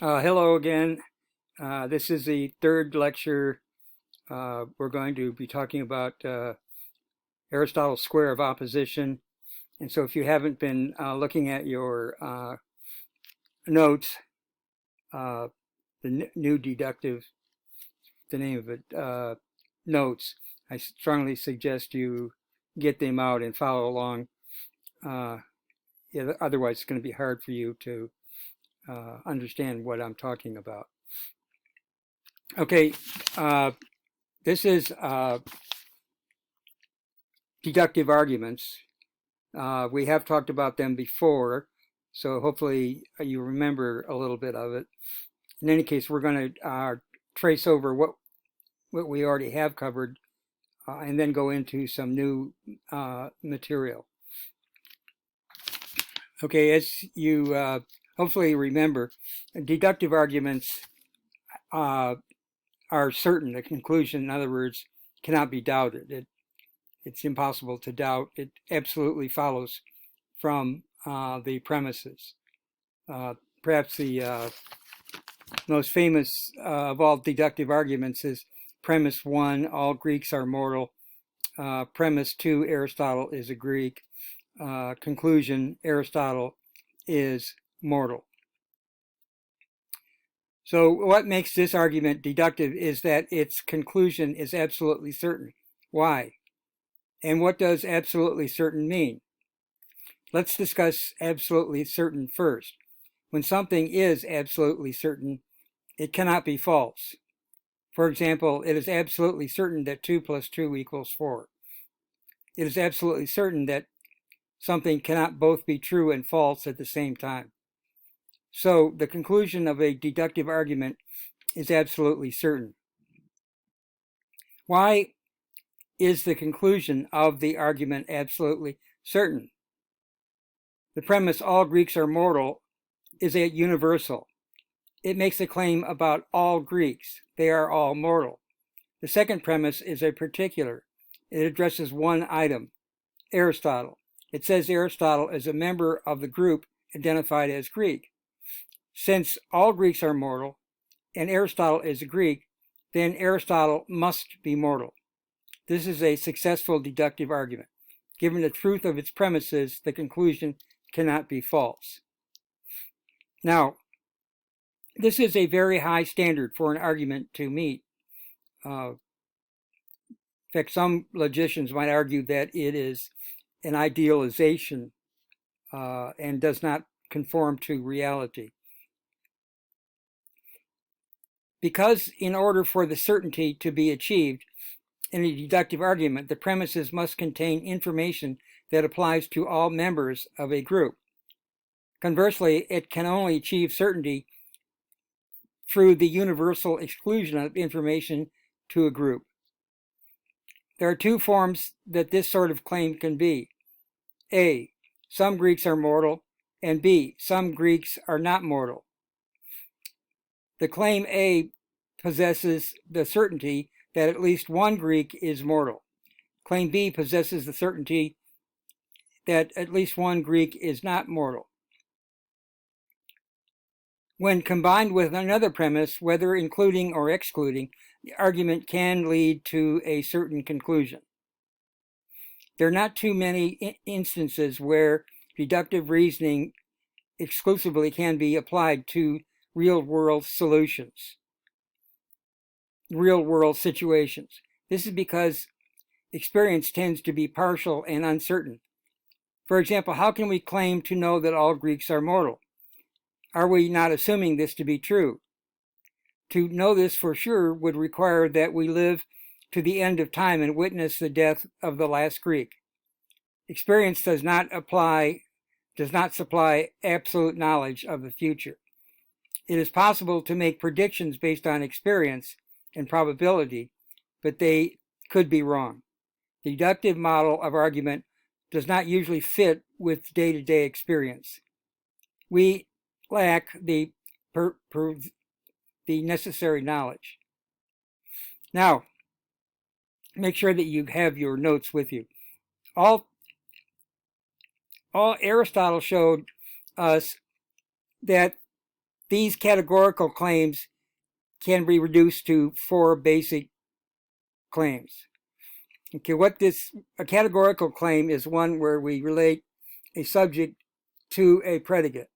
Hello again. This is the third lecture. We're going to be talking about Aristotle's square of opposition. And so if you haven't been looking at your notes, the new deductive, the name of it, notes, I strongly suggest you get them out and follow along. Otherwise, it's going to be hard for you to understand what I'm talking about. Okay, this is deductive arguments. We have talked about them before, so hopefully you remember a little bit of it. In any case, we're going to trace over what we already have covered and then go into some new material. Okay, as you hopefully remember, deductive arguments are certain. The conclusion, in other words, cannot be doubted. It's impossible to doubt. It absolutely follows from the premises. Perhaps the most famous of all deductive arguments is premise 1, all Greeks are mortal. Premise 2, Aristotle is a Greek. Conclusion, Aristotle is mortal. So what makes this argument deductive is that its conclusion is absolutely certain. Why? And what does absolutely certain mean? Let's discuss absolutely certain first. When something is absolutely certain, it cannot be false. For example, it is absolutely certain that 2 plus 2 equals 4. It is absolutely certain that something cannot both be true and false at the same time. So the conclusion of a deductive argument is absolutely certain. Why is the conclusion of the argument absolutely certain? The premise, all Greeks are mortal, is a universal. It makes a claim about all Greeks. They are all mortal. The second premise is a particular. It addresses one item, Aristotle. It says Aristotle is a member of the group identified as Greek. Since all Greeks are mortal, and Aristotle is a Greek, then Aristotle must be mortal. This is a successful deductive argument. Given the truth of its premises, the conclusion cannot be false. Now, this is a very high standard for an argument to meet. In fact, some logicians might argue that it is an idealization and does not conform to reality. Because in order for the certainty to be achieved in a deductive argument, the premises must contain information that applies to all members of a group. Conversely, it can only achieve certainty through the universal exclusion of information to a group. There are two forms that this sort of claim can be. A, some Greeks are mortal, and B, some Greeks are not mortal. The claim A possesses the certainty that at least one Greek is mortal. Claim B possesses the certainty that at least one Greek is not mortal. When combined with another premise, whether including or excluding, the argument can lead to a certain conclusion. There are not too many instances where deductive reasoning exclusively can be applied to real-world solutions, real-world situations. This is because experience tends to be partial and uncertain. For example, how can we claim to know that all Greeks are mortal? Are we not assuming this to be true? To know this for sure would require that we live to the end of time and witness the death of the last Greek. Experience does not supply absolute knowledge of the future. It is possible to make predictions based on experience and probability, but they could be wrong. The deductive model of argument does not usually fit with day-to-day experience. We lack the necessary knowledge. Now, make sure that you have your notes with you. All Aristotle showed us that these categorical claims can be reduced to 4 basic claims. Okay, a categorical claim is one where we relate a subject to a predicate.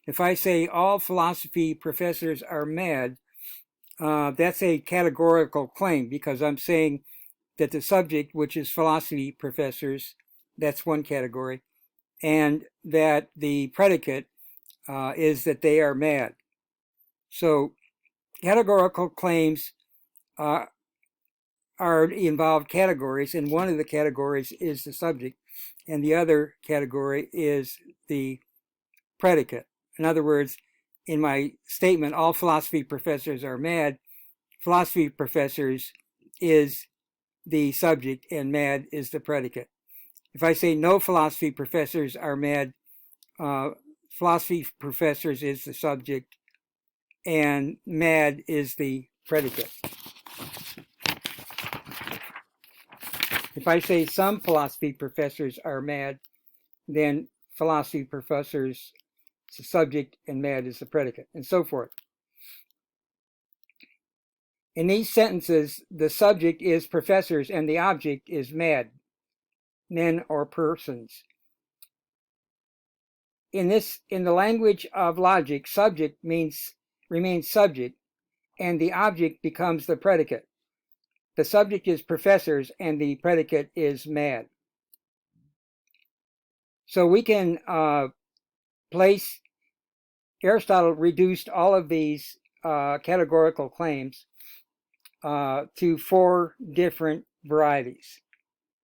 If I say all philosophy professors are mad, that's a categorical claim because I'm saying that the subject, which is philosophy professors, that's one category, and that the predicate is that they are mad. So categorical claims involve categories, and one of the categories is the subject, and the other category is the predicate. In other words, in my statement, all philosophy professors are mad, philosophy professors is the subject and mad is the predicate. If I say no philosophy professors are mad, philosophy professors is the subject and mad is the predicate. If I say some philosophy professors are mad, then philosophy professors is the subject and mad is the predicate, and so forth. In these sentences, the subject is professors and the object is mad, men or persons. In the language of logic, subject remains subject, and the object becomes the predicate. The subject is professors, and the predicate is mad. So we can place, Aristotle reduced all of these categorical claims to 4 different varieties.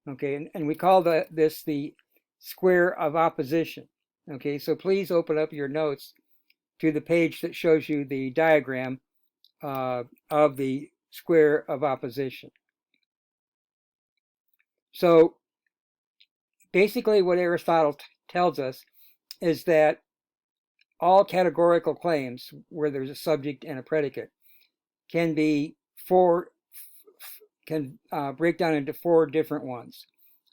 Okay, and we call this the square of opposition. Okay, so please open up your notes to the page that shows you the diagram of the square of opposition. So basically what Aristotle tells us is that all categorical claims where there's a subject and a predicate can break down into 4 different ones.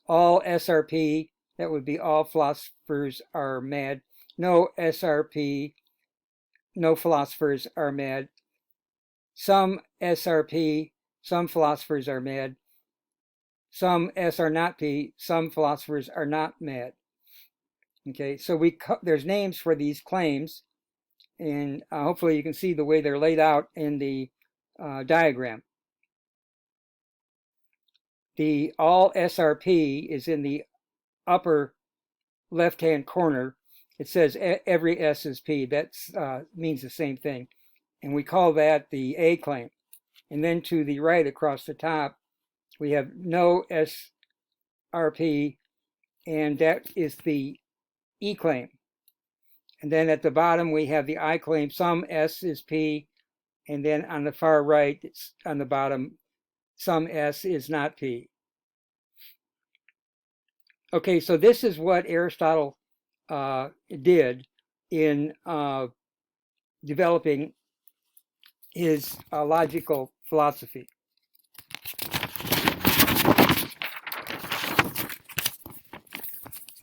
All SRP, that would be all philosophers are mad. No SRP, no philosophers are mad. Some SRP, some philosophers are mad. Some S are not P, some philosophers are not mad. Okay, so there's names for these claims, and hopefully you can see the way they're laid out in the diagram. The all SRP is in the upper left-hand corner. It says every S is P. That means the same thing. And we call that the A claim. And then to the right across the top, we have no SRP, and that is the E claim. And then at the bottom, we have the I claim. Some S is P. And then on the far right, it's on the bottom, some S is not P. Okay, so this is what Aristotle did in developing his logical philosophy.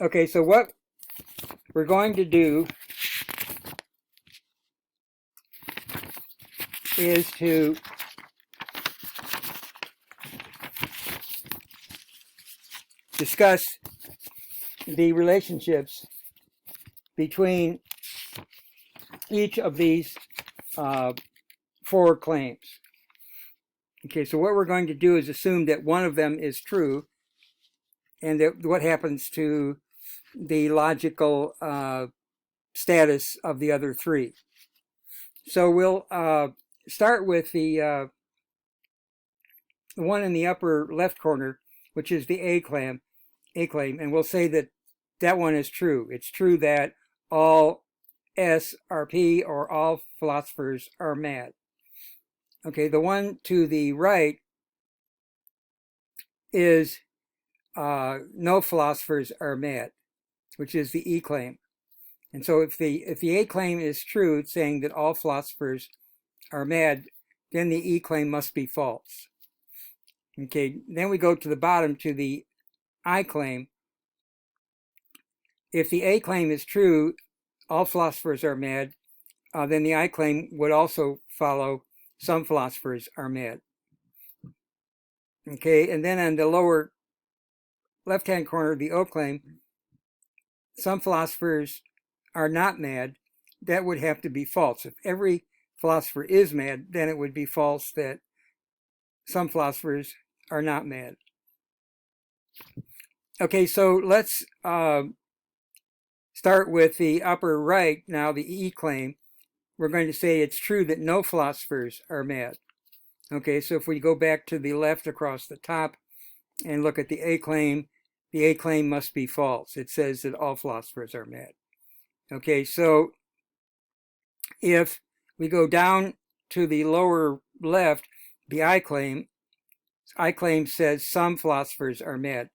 Okay, so what we're going to do is to discuss the relationships between each of these 4 claims. Okay, so what we're going to do is assume that one of them is true, and that what happens to the logical status of the other 3. So we'll start with the one in the upper left corner, which is the A claim, and we'll say that that one is true. It's true that all S are P, or all philosophers are mad. Okay, the one to the right is no philosophers are mad, which is the E claim. And so if the A claim is true, it's saying that all philosophers are mad, then the E claim must be false. Okay, then we go to the bottom to the I claim. If the A claim is true, all philosophers are mad, then the I claim would also follow some philosophers are mad. Okay, and then on the lower left-hand corner of the O claim, some philosophers are not mad. That would have to be false. If every philosopher is mad, then it would be false that some philosophers are not mad. Okay, so let's start with the upper right now, the E claim. We're going to say it's true that no philosophers are mad. Okay, so if we go back to the left across the top and look at the A claim must be false. It says that all philosophers are mad. Okay, so if we go down to the lower left, the I claim says some philosophers are mad.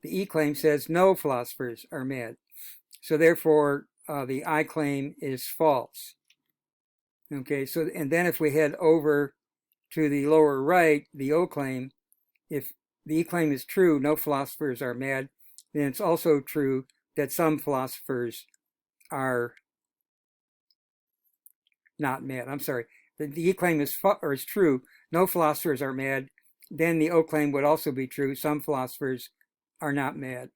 The E claim says no philosophers are mad. So therefore, the I claim is false. Okay, so and then if we head over to the lower right, the O claim, if the E claim is true, no philosophers are mad, then it's also true that some philosophers are not mad. I'm sorry. The E claim is true, no philosophers are mad, then the O claim would also be true, some philosophers are not mad.